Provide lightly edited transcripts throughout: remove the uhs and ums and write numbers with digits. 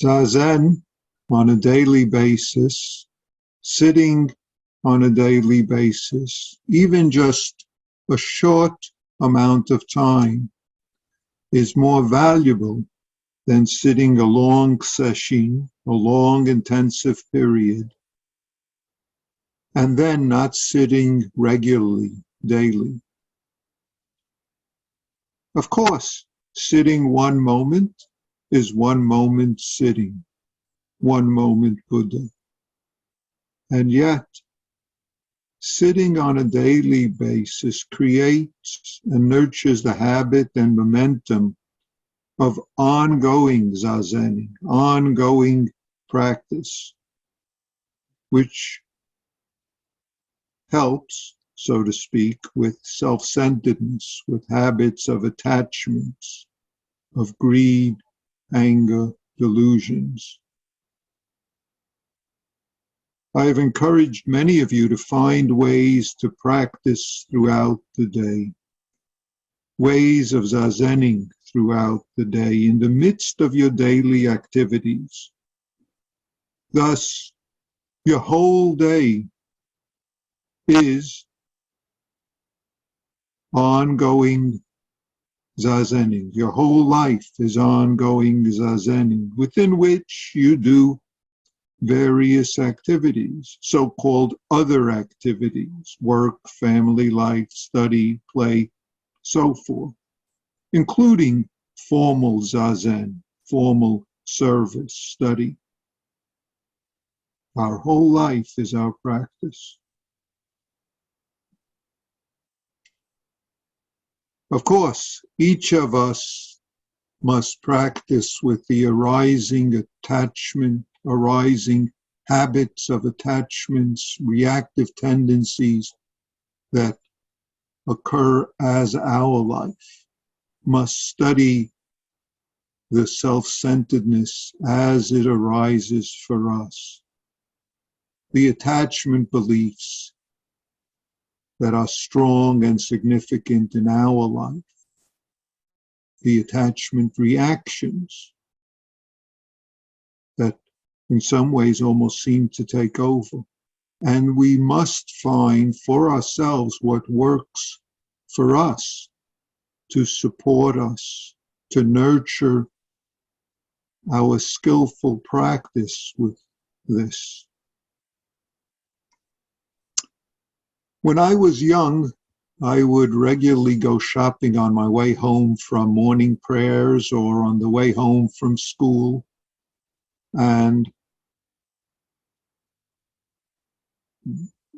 Zazen on a daily basis, sitting on a daily basis, even just a short amount of time, is more valuable than sitting a long session, a long intensive period, and then not sitting regularly, daily. Of course, sitting one moment is one moment sitting, one moment Buddha. And yet, sitting on a daily basis creates and nurtures the habit and momentum of ongoing zazening, ongoing practice, which helps, so to speak, with self-centeredness, with habits of attachments, of greed, anger, delusions. I have encouraged many of you to find ways to practice throughout the day, ways of zazening throughout the day in the midst of your daily activities. Thus, your whole day is ongoing zazening. Your whole life is ongoing zazening, within which you do various activities, so-called other activities, work, family life, study, play, so forth, including formal zazen, formal service, study. Our whole life is our practice. Of course, each of us must practice with the arising attachment, arising habits of attachments, reactive tendencies that occur as our life, must study the self-centeredness as it arises for us, the attachment beliefs that are strong and significant in our life, the attachment reactions that in some ways almost seem to take over. And we must find for ourselves what works for us to support us, to nurture our skillful practice with this. When I was young, I would regularly go shopping on my way home from morning prayers or on the way home from school. And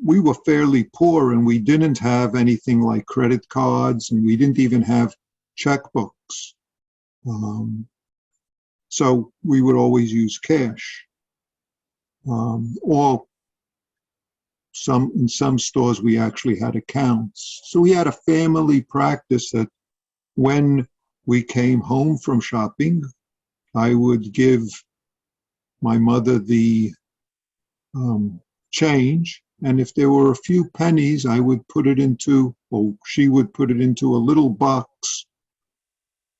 we were fairly poor and we didn't have anything like credit cards and we didn't even have checkbooks. So we would always use cash. Or in some stores we actually had accounts. So we had a family practice that when we came home from shopping, I would give my mother the change, and if there were a few pennies, I would put it into, or she would put it into a little box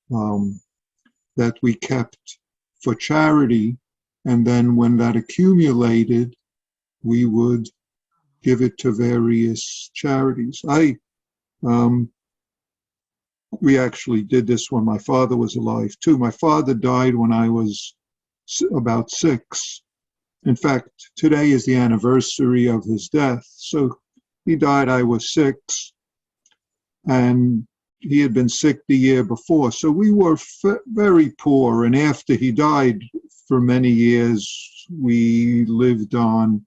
that we kept for charity, and then when that accumulated, we would give it to various charities. We actually did this when my father was alive too. My father died when I was about 6. In fact, today is the anniversary of his death. So he died, I was 6, and he had been sick the year before. So we were very poor, and after he died for many years, we lived on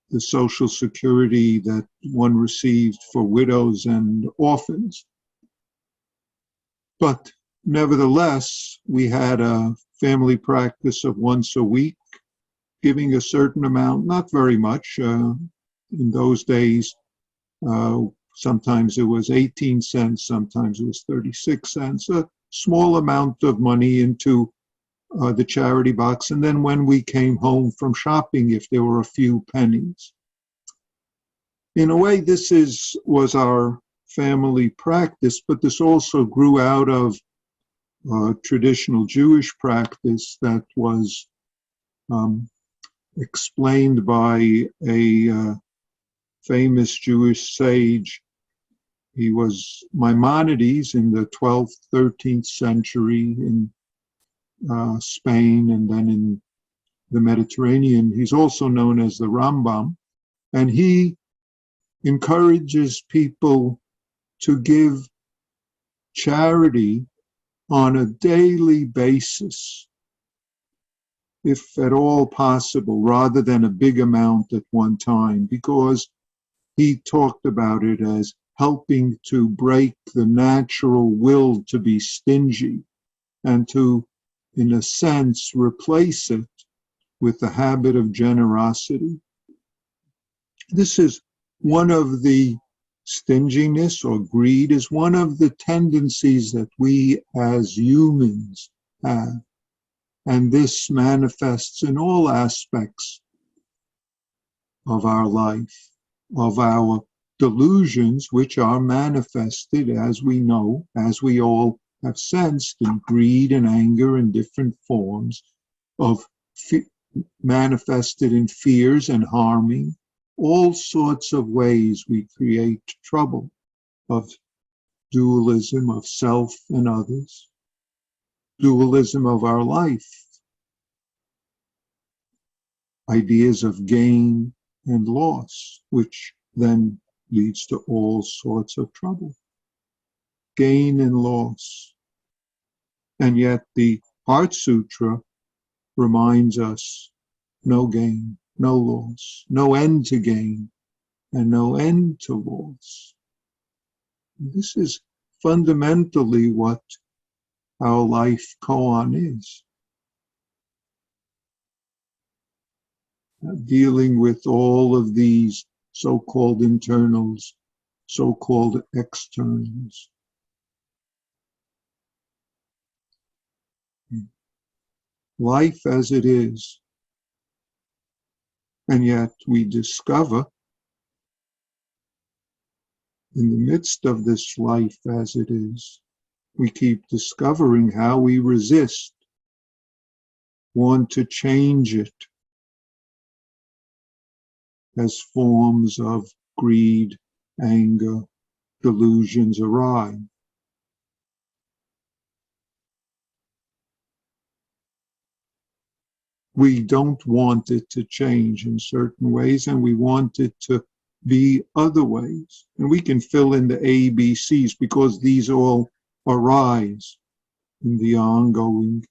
the Social Security that one received for widows and orphans. But nevertheless, we had a family practice of once a week, giving a certain amount, not very much. In those days, sometimes it was 18 cents, sometimes it was 36 cents, a small amount of money into the charity box, and then when we came home from shopping, if there were a few pennies. In a way, this was our family practice, but this also grew out of traditional Jewish practice that was explained by a famous Jewish sage. He was Maimonides in the 12th, 13th century in Spain and then in the Mediterranean. He's also known as the Rambam, and he encourages people to give charity on a daily basis, if at all possible, rather than a big amount at one time, because he talked about it as helping to break the natural will to be stingy and to, in a sense, replace it with the habit of generosity. This is one of the stinginess or greed is one of the tendencies that we as humans have. And this manifests in all aspects of our life, of our delusions, which are manifested, as we know, as we all have sensed, in greed and anger in different forms, of manifested in fears and harming. All sorts of ways we create trouble, of dualism of self and others, dualism of our life, ideas of gain and loss, which then leads to all sorts of trouble. Gain and loss. And yet the Heart Sutra reminds us no gain, no loss, no end to gain, and no end to loss. This is fundamentally what our life koan is. Dealing with all of these so-called internals, so-called externals. Life as it is. And yet we discover in the midst of this life as it is, we keep discovering how we resist, want to change it as forms of greed, anger, delusions arise. We don't want it to change in certain ways, and we want it to be other ways. And we can fill in the ABCs because these all arise in the ongoing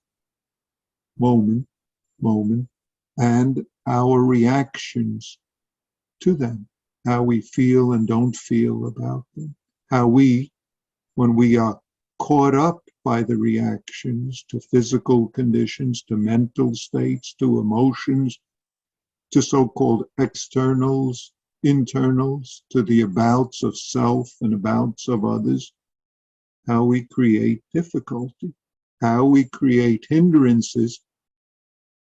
moment, and our reactions to them, how we feel and don't feel about them, how we, when we are caught up by the reactions to physical conditions, to mental states, to emotions, to so-called externals, internals, to the abouts of self and abouts of others, how we create difficulty, how we create hindrances,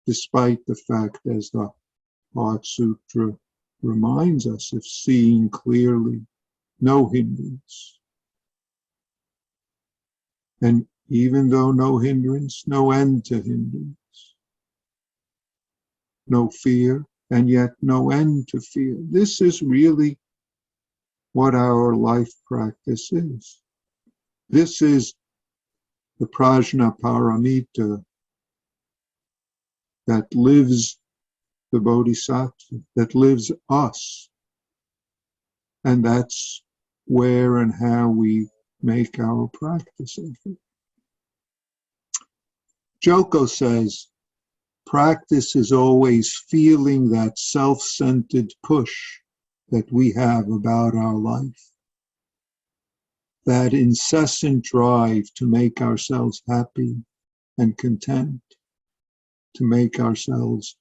despite the fact, as the Heart Sutra reminds us, of seeing clearly, no hindrance. And even though no hindrance, no end to hindrance. No fear, and yet no end to fear. This is really what our life practice is. This is the prajna paramita that lives the bodhisattva, that lives us. And that's where and how we make our practice of it. Joko says, practice is always feeling that self-centered push that we have about our life. That incessant drive to make ourselves happy and content, to make ourselves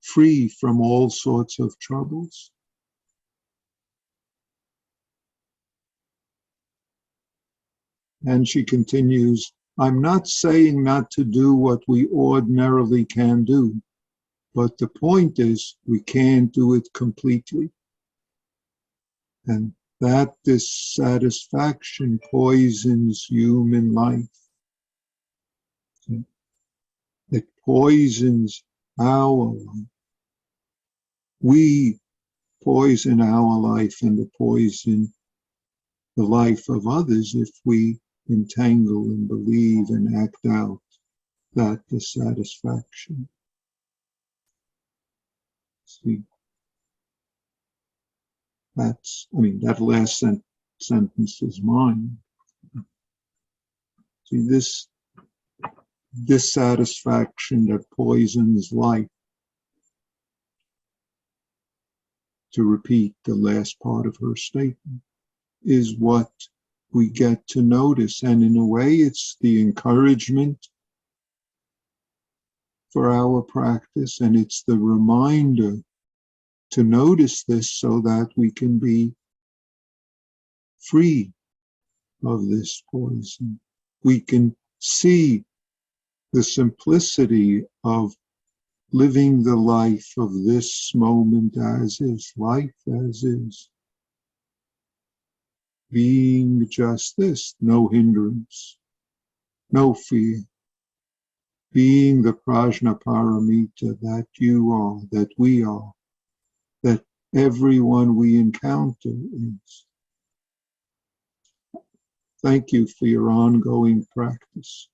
free from all sorts of troubles. And she continues, I'm not saying not to do what we ordinarily can do, but the point is we can't do it completely. And that dissatisfaction poisons human life. that poisons our life. We poison our life and poison the life of others if we entangle and believe and act out that dissatisfaction. See, that last sentence is mine. See, this dissatisfaction that poisons life, to repeat the last part of her statement, is what we get to notice. And in a way, it's the encouragement for our practice, and it's the reminder to notice this so that we can be free of this poison. We can see the simplicity of living the life of this moment as is, life as is. Being just this, no hindrance, no fear. Being the Prajnaparamita that you are, that we are, that everyone we encounter is. Thank you for your ongoing practice.